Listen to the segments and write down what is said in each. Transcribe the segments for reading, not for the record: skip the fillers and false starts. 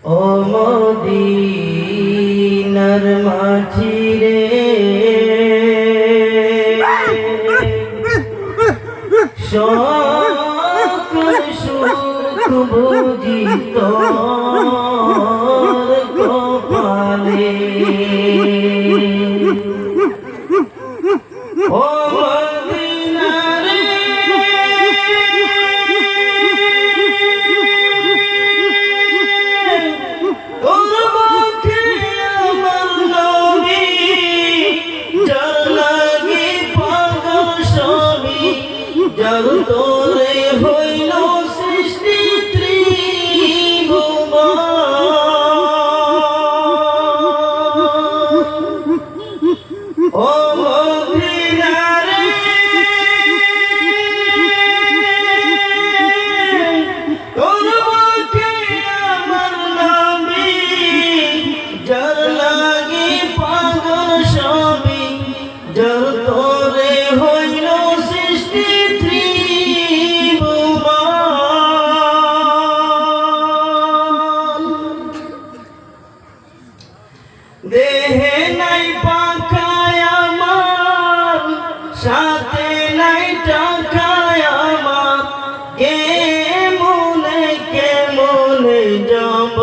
ও মদিনার মাঝি রে সকল সুখ বুঝি তোর কপালে। ও মদিনা রে তোর মুখে আমার নবী যার লাগি পাগল সবই, যার তোরে হইল সৃষ্টি ত্রিভুবন। ও মদিনা রে তোর মুখে আমার নবী যার লাগি পাগল সবই, যার তোরে হইল সৃষ্টি দেহে নাই পাখায় আমার, সাথে নাই টাকায় আমার, কেমনে যাব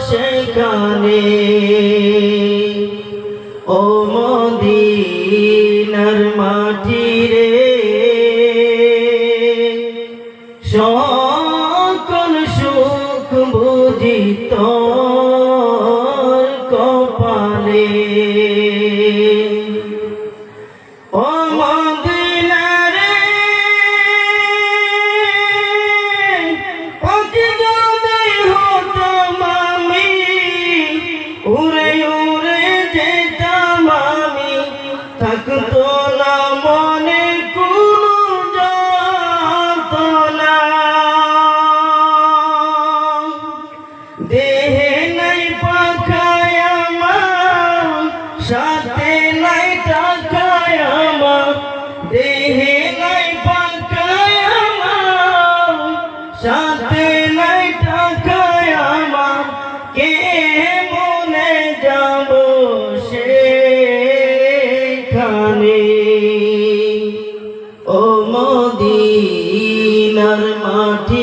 সেখানে। ও মদিনার মাটি রে সকল সুখ বুঝি তোর কপালে। ও মদিনা রে অতি যদি হতাম আমি, উড়ে উড়ে যেতাম আমি, থাকতো না মনে কোনো যন্ত্রণা। দেহে নাই পাখায় আমার, সাথে নাই টাকায় আমার, দেহে নাই পাখায় আমার, সাথে নাই টাকায় আমার, কেমনে যাব সেখানে। ও মদিনার মাটি